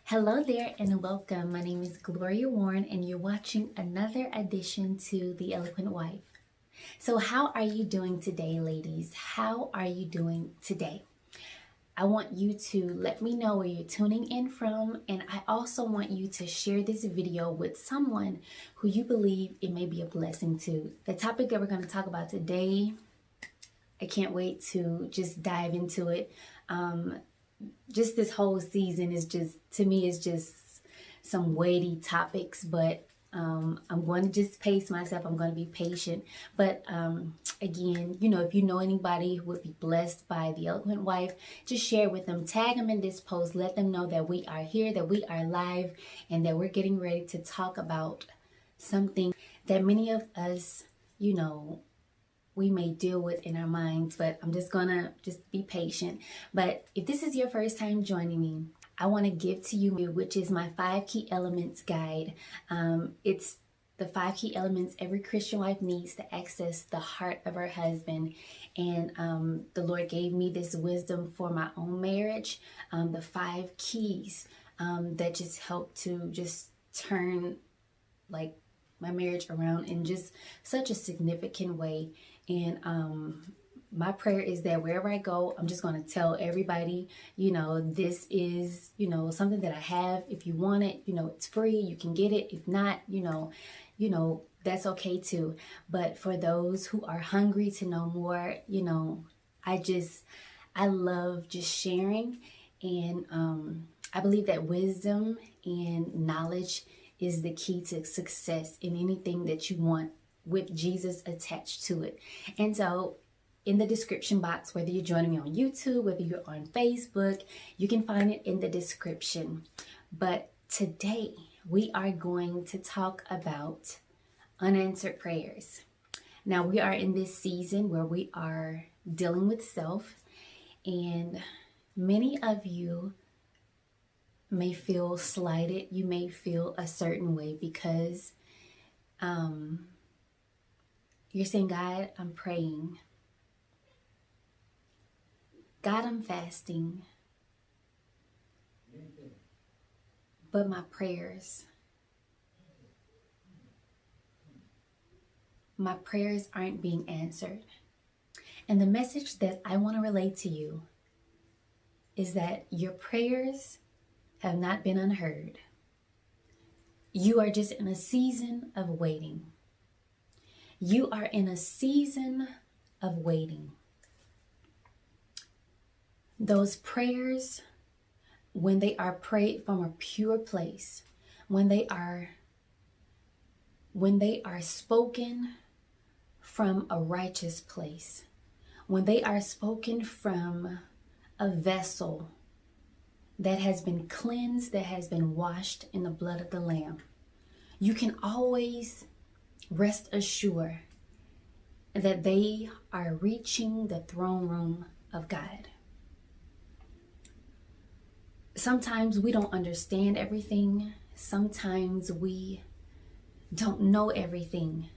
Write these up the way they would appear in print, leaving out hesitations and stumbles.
Hello there and welcome. My name is Gloria Warren and you're watching another edition to The Eloquent Wife. So how are you doing today, ladies? How are you doing today? I want you to let me know where you're tuning in from, and I also want you to share this video with someone who you believe it may be a blessing to. The topic that we're going to talk about today, I can't wait to just dive into it. Just this whole season is just, to me, is just some weighty topics, but I'm going to just pace myself. I'm going to be patient. But again, you know, if you know anybody who would be blessed by The Eloquent Wife, just share with them, tag them in this post, let them know that we are here, that we are live, and that we're getting ready to talk about something that many of us, you know, we may deal with in our minds, but I'm just gonna be patient. But if this is your first time joining me, I want to give to you, which is my 5 key elements guide. It's the 5 key elements every Christian wife needs to access the heart of her husband. And the Lord gave me this wisdom for my own marriage, the 5 keys that just help to just turn like my marriage around in just such a significant way. And my prayer is that wherever I go, I'm just going to tell everybody, you know, this is, you know, something that I have. If you want it, you know, it's free. You can get it. If not, you know, that's okay too. But for those who are hungry to know more, you know, I love just sharing. And I believe that wisdom and knowledge is the key to success in anything that you want, with Jesus attached to it. And so in the description box, whether you're joining me on YouTube, whether you're on Facebook, you can find it in the description. But today we are going to talk about unanswered prayers. Now we are in this season where we are dealing with self, and many of you may feel slighted. You may feel a certain way because you're saying, God, I'm praying. God, I'm fasting. But my prayers aren't being answered. And the message that I want to relate to you is that your prayers have not been unheard. You are just in a season of waiting. You are in a season of waiting. Those prayers, when they are prayed from a pure place, when they are spoken from a righteous place, when they are spoken from a vessel that has been cleansed, that has been washed in the blood of the Lamb, you can always rest assured that they are reaching the throne room of God. Sometimes we don't understand everything. Sometimes we don't know everything.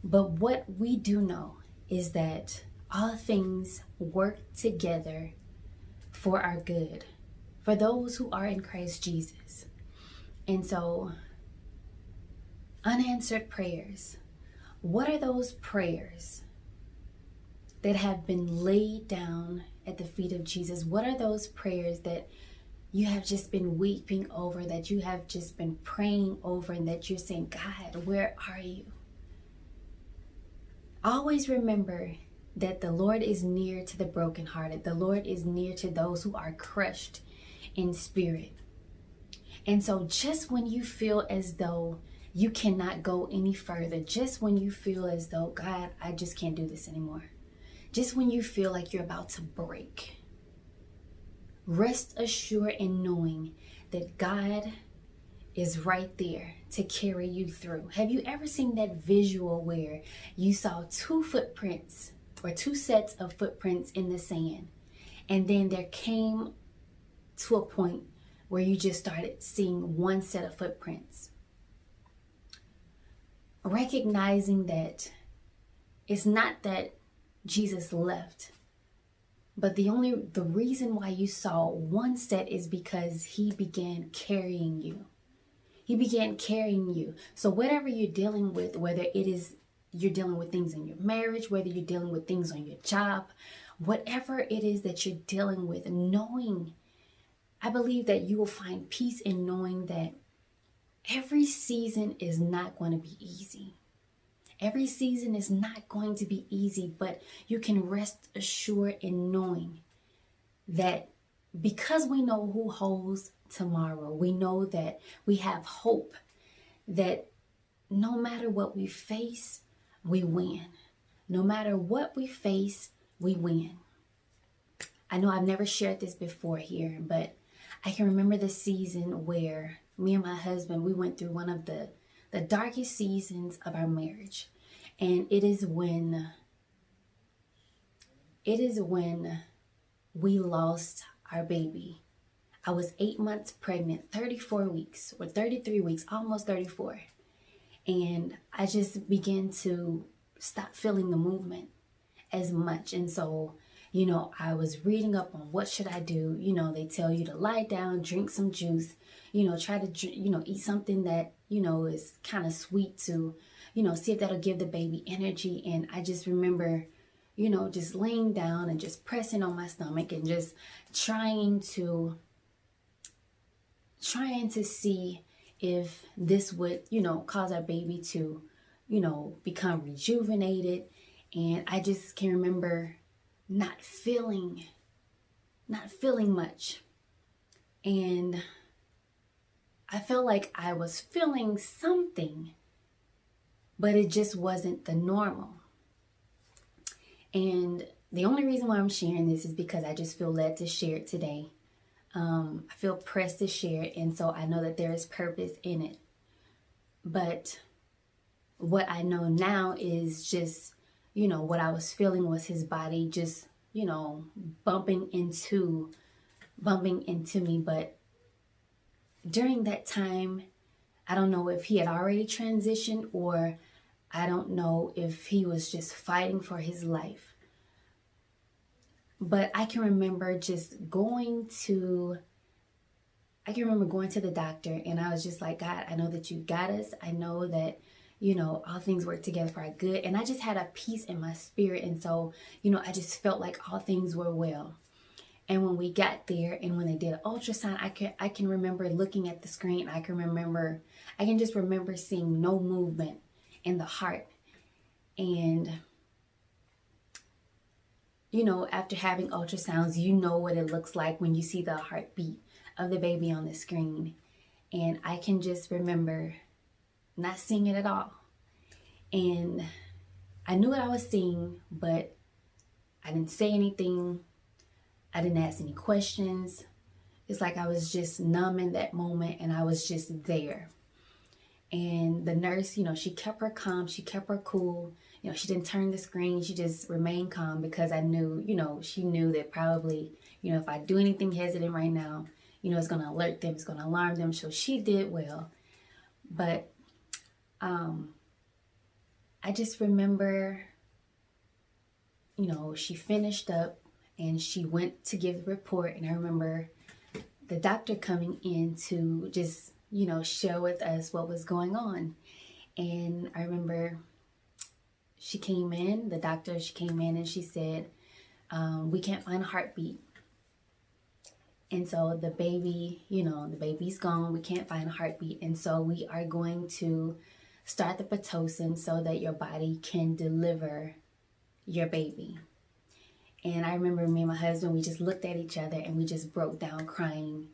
But what we do know is that all things work together for our good, for those who are in Christ Jesus. And so, unanswered prayers. What are those prayers that have been laid down at the feet of Jesus? What are those prayers that you have just been weeping over, that you have just been praying over, and that you're saying, God, where are you? Always remember that the Lord is near to the brokenhearted. The Lord is near to those who are crushed in spirit. And so just when you feel as though you cannot go any further, just when you feel as though, God, I just can't do this anymore, just when you feel like you're about to break, rest assured in knowing that God is right there to carry you through. Have you ever seen that visual where you saw two footprints or two sets of footprints in the sand, and then there came to a point where you just started seeing one set of footprints? Recognizing that it's not that Jesus left, but the reason why you saw one set is because he began carrying you. He began carrying you. So whatever you're dealing with, whether it is you're dealing with things in your marriage, whether you're dealing with things on your job, whatever it is that you're dealing with, I believe that you will find peace in knowing that every season is not going to be easy. Every season is not going to be easy, but you can rest assured in knowing that because we know who holds tomorrow, we know that we have hope, that no matter what we face, we win. No matter what we face, we win. I know I've never shared this before here, but I can remember the season where me and my husband, we went through one of the darkest seasons of our marriage. And it is when we lost our baby. I was 8 months pregnant, 34 weeks or 33 weeks, almost 34. And I just began to stop feeling the movement as much. And so, I was reading up on what should I do. They tell you to lie down, drink some juice, try to, eat something that, is kind of sweet to, see if that'll give the baby energy. And I just remember, just laying down and just pressing on my stomach and just trying to see if this would, cause our baby to, become rejuvenated. And I just can remember not feeling much. And I felt like I was feeling something, but it just wasn't the normal. And the only reason why I'm sharing this is because I just feel led to share it today. I feel pressed to share it, and so I know that there is purpose in it. But what I know now is just, what I was feeling was his body just, bumping into me. But during that time, I don't know if he had already transitioned, or I don't know if he was just fighting for his life. But I can remember going to the doctor, and I was just like, God, I know that you got us. I know that, all things work together for our good. And I just had a peace in my spirit. And so, I just felt like all things were well. And when we got there and when they did an ultrasound, I can remember looking at the screen. I can just remember seeing no movement in the heart. And, after having ultrasounds, you know what it looks like when you see the heartbeat of the baby on the screen. And I can just remember not seeing it at all. And I knew what I was seeing, but I didn't say anything. I didn't ask any questions. It's like I was just numb in that moment, and I was just there. And the nurse, she kept her calm. She kept her cool. She didn't turn the screen. She just remained calm, because I knew, she knew that probably, if I do anything hesitant right now, it's going to alert them. It's going to alarm them. So she did well. But I just remember, she finished up and she went to give the report. And I remember the doctor coming in to just, share with us what was going on. And I remember she came in and she said, we can't find a heartbeat. And so the baby, the baby's gone. We can't find a heartbeat. And so we are going to start the Pitocin so that your body can deliver your baby. And I remember me and my husband, we just looked at each other and we just broke down crying.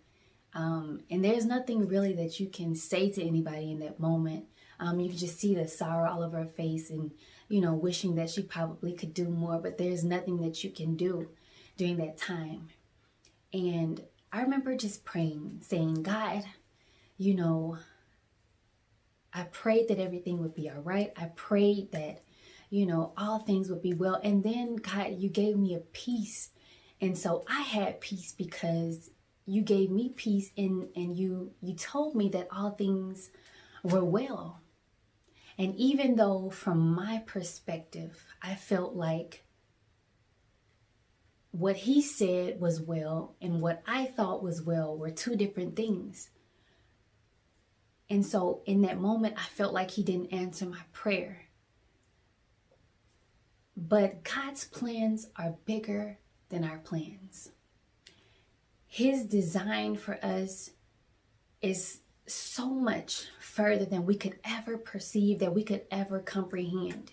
And there's nothing really that you can say to anybody in that moment. You can just see the sorrow all over her face and, wishing that she probably could do more, but there's nothing that you can do during that time. And I remember just praying, saying, God, you know, I prayed that everything would be all right. I prayed that, you know, all things would be well. And then, God, you gave me a peace. And so I had peace because you gave me peace, and you told me that all things were well. And even though from my perspective, I felt like what he said was well and what I thought was well were two different things. And so in that moment, I felt like he didn't answer my prayer. But God's plans are bigger than our plans. His design for us is so much further than we could ever perceive, that we could ever comprehend.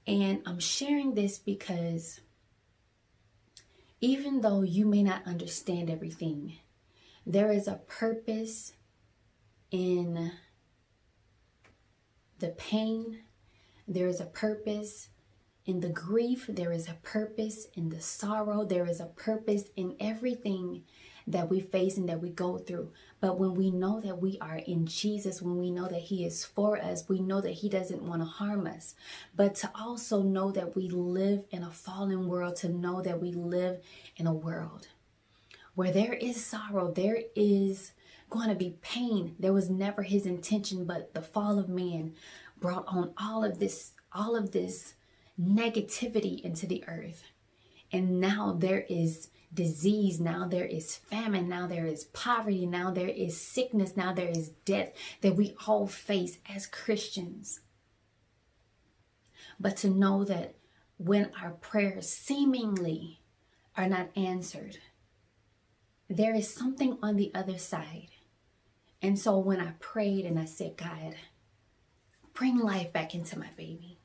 And I'm sharing this because even though you may not understand everything, there is a purpose in the pain. There is a purpose in the grief. There is a purpose in the sorrow. There is a purpose in everything that we face and that we go through. But when we know that we are in Jesus, when we know that he is for us, we know that he doesn't want to harm us. But to also know that we live in a fallen world, to know that we live in a world where there is sorrow, there is going to be pain. There was never his intention, but the fall of man brought on all of this negativity into the earth. And now there is disease, now there is famine, now there is poverty, now there is sickness, now there is death that we all face as Christians. But to know that when our prayers seemingly are not answered, there is something on the other side. And so when I prayed and I said, God, bring life back into my baby.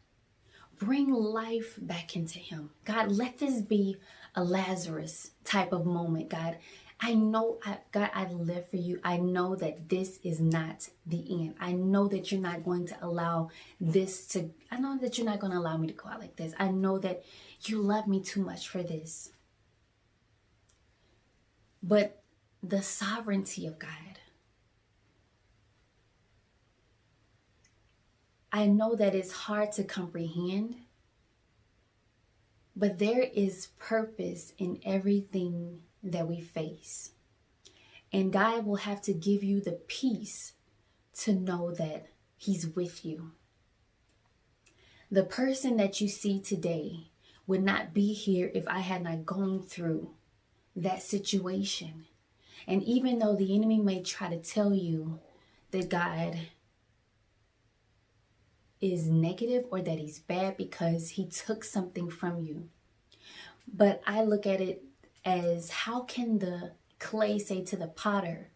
Bring life back into him. God, let this be a Lazarus type of moment. God, I know, God, I live for you. I know that this is not the end. I know that you're not going to allow I know that you're not going to allow me to go out like this. I know that you love me too much for this. But the sovereignty of God, I know that it's hard to comprehend, but there is purpose in everything that we face. And God will have to give you the peace to know that he's with you. The person that you see today would not be here if I had not gone through that situation. And even though the enemy may try to tell you that God is negative or that he's bad because he took something from you, but I look at it as, how can the clay say to the potter,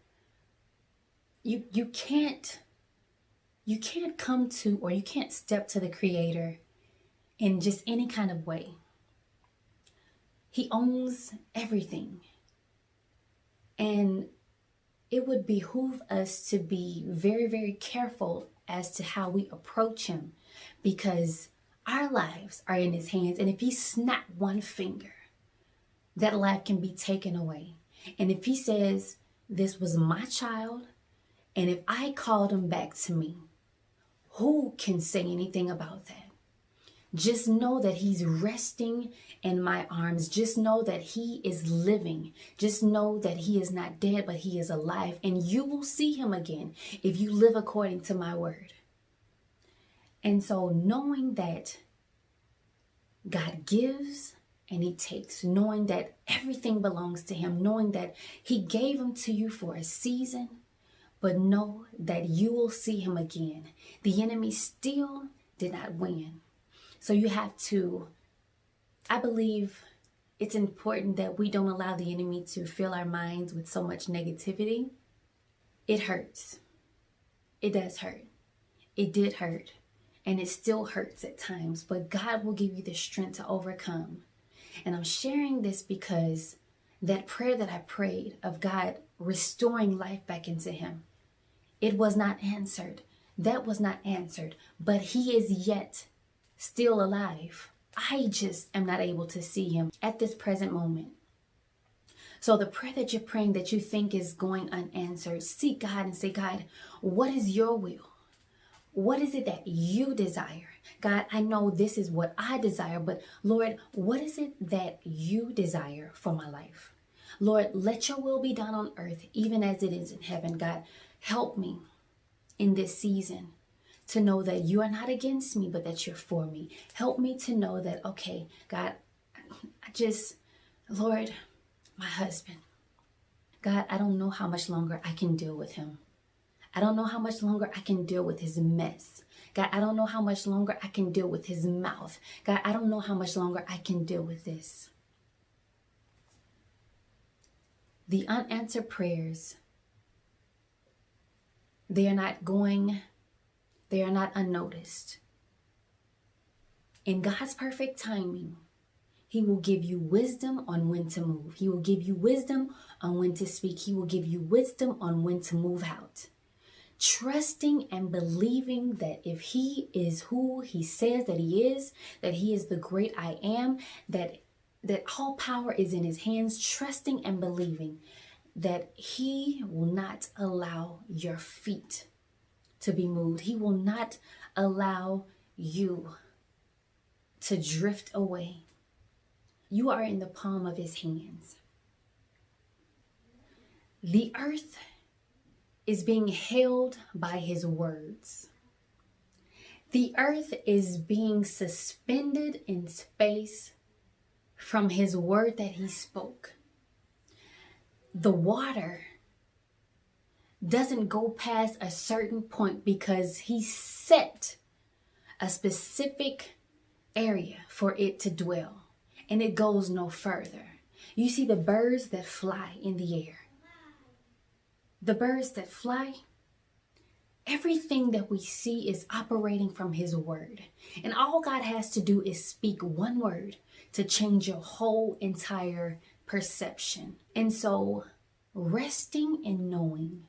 you can't come to, or you can't step to the Creator in just any kind of way. He owns everything. And it would behoove us to be very, very careful as to how we approach him, because our lives are in his hands. And if he snapped one finger, that life can be taken away. And if he says, this was my child, and if I called him back to me, who can say anything about that? Just know that he's resting in my arms. Just know that he is living. Just know that he is not dead, but he is alive. And you will see him again if you live according to my word. And so knowing that God gives and he takes, knowing that everything belongs to him, knowing that he gave him to you for a season, but know that you will see him again. The enemy still did not win. So you have to, I believe it's important that we don't allow the enemy to fill our minds with so much negativity. It hurts. It does hurt. It did hurt. And it still hurts at times, but God will give you the strength to overcome. And I'm sharing this because that prayer that I prayed of God restoring life back into him, it was not answered. That was not answered, but he is yet still alive. I just am not able to see him at this present moment. So the prayer that you're praying that you think is going unanswered, seek God and say, God, what is your will? What is it that you desire? God, I know this is what I desire, but Lord, what is it that you desire for my life? Lord, let your will be done on earth, even as it is in heaven. God, help me in this season to know that you are not against me, but that you're for me. Help me to know that, okay, God, Lord, my husband, God, I don't know how much longer I can deal with him. I don't know how much longer I can deal with his mess. God, I don't know how much longer I can deal with his mouth. God, I don't know how much longer I can deal with this. The unanswered prayers, they are not unnoticed. In God's perfect timing, he will give you wisdom on when to move. He will give you wisdom on when to speak. He will give you wisdom on when to move out. Trusting and believing that if he is who he says that he is the great I am, that all power is in his hands, trusting and believing that he will not allow your feet to be moved. He will not allow you to drift away. You are in the palm of his hands. The earth is being held by his words. The earth is being suspended in space from his word that he spoke. The water doesn't go past a certain point because he set a specific area for it to dwell, and it goes no further. You see the birds that fly in the air. The birds that fly, everything that we see is operating from his word. And all God has to do is speak one word to change your whole entire perception. And so resting and knowing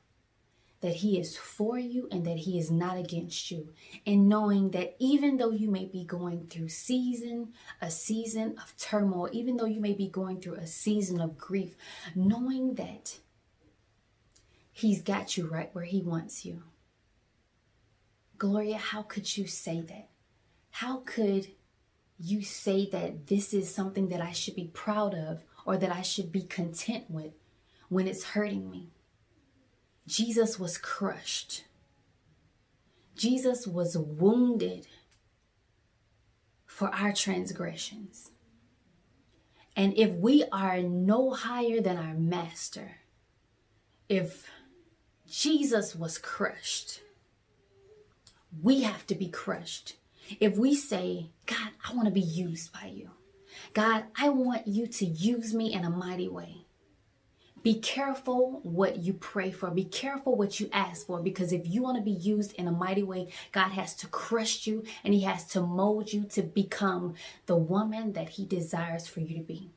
that he is for you and that he is not against you, and knowing that even though you may be going through a season of turmoil, even though you may be going through a season of grief, knowing that he's got you right where he wants you. Gloria, how could you say that? How could you say that this is something that I should be proud of or that I should be content with when it's hurting me? Jesus was crushed. Jesus was wounded for our transgressions. And if we are no higher than our master, if Jesus was crushed, we have to be crushed. If we say, God, I want to be used by you. God, I want you to use me in a mighty way. Be careful what you pray for. Be careful what you ask for, because if you want to be used in a mighty way, God has to crush you and he has to mold you to become the woman that he desires for you to be.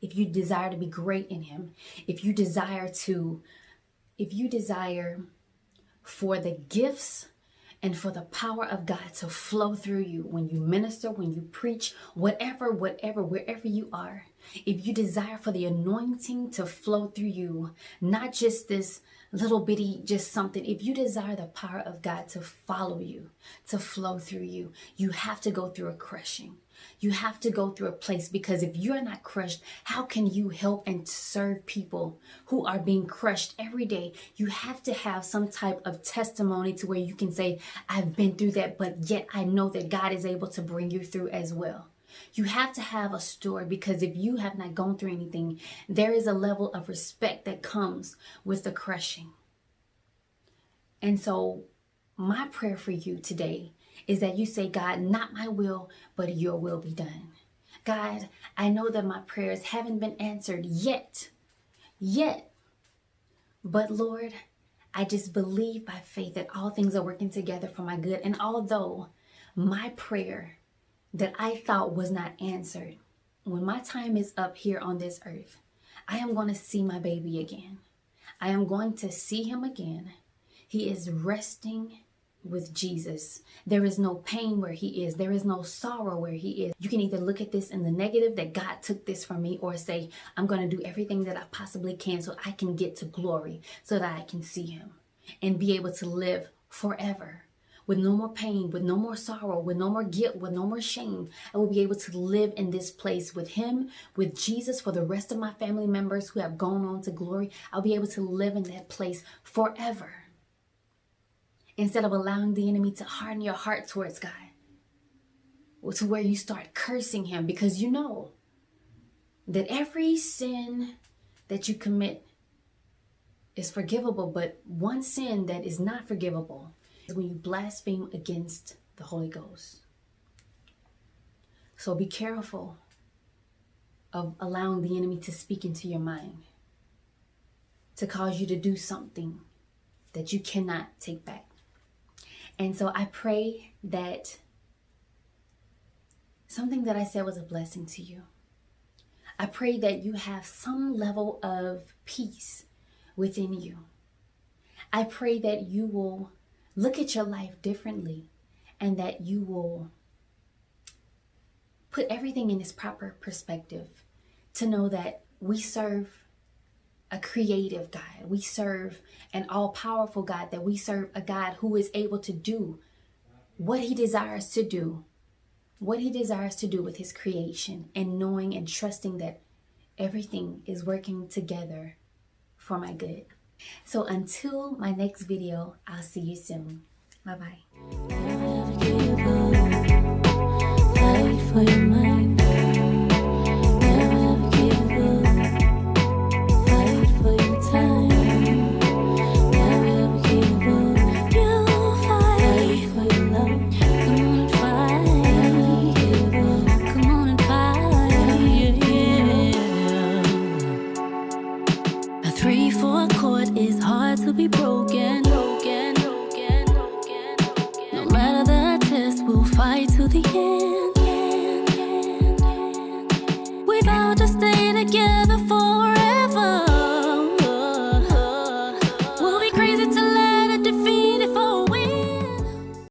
If you desire to be great in him, if you desire for the gifts and for the power of God to flow through you when you minister, when you preach, wherever you are. If you desire for the anointing to flow through you, not just this little bitty, just something. If you desire the power of God to follow you, to flow through you, you have to go through a crushing. You have to go through a place, because if you're not crushed, how can you help and serve people who are being crushed every day? You have to have some type of testimony to where you can say, I've been through that, but yet I know that God is able to bring you through as well. You have to have a story, because if you have not gone through anything, there is a level of respect that comes with the crushing. And so my prayer for you today is that you say, God, not my will, but your will be done. God, I know that my prayers haven't been answered yet, but Lord, I just believe by faith that all things are working together for my good. And although my prayer that I thought was not answered, when my time is up here on this earth, I am going to see my baby again. I am going to see him again. He is resting with Jesus. There is no pain where he is. There is no sorrow where he is. You can either look at this in the negative, that God took this from me, or say, I'm going to do everything that I possibly can so I can get to glory, so that I can see him and be able to live forever with no more pain, with no more sorrow, with no more guilt, with no more shame. I will be able to live in this place with him, with Jesus, for the rest of my family members who have gone on to glory. I'll be able to live in that place forever, instead of allowing the enemy to harden your heart towards God, or to where you start cursing him, because you know that every sin that you commit is forgivable, but one sin that is not forgivable is when you blaspheme against the Holy Ghost. So be careful of allowing the enemy to speak into your mind, to cause you to do something that you cannot take back. And so I pray that something that I said was a blessing to you. I pray that you have some level of peace within you. I pray that you will look at your life differently, and that you will put everything in its proper perspective, to know that we serve a creative God. We serve an all-powerful God, that we serve a God who is able to do what he desires to do, what he desires to do with his creation, and knowing and trusting that everything is working together for my good. So until my next video, I'll see you soon. Bye-bye. Fight for your mind. Is hard to be broken. No matter the test, we'll fight to the end. We vow to stay together for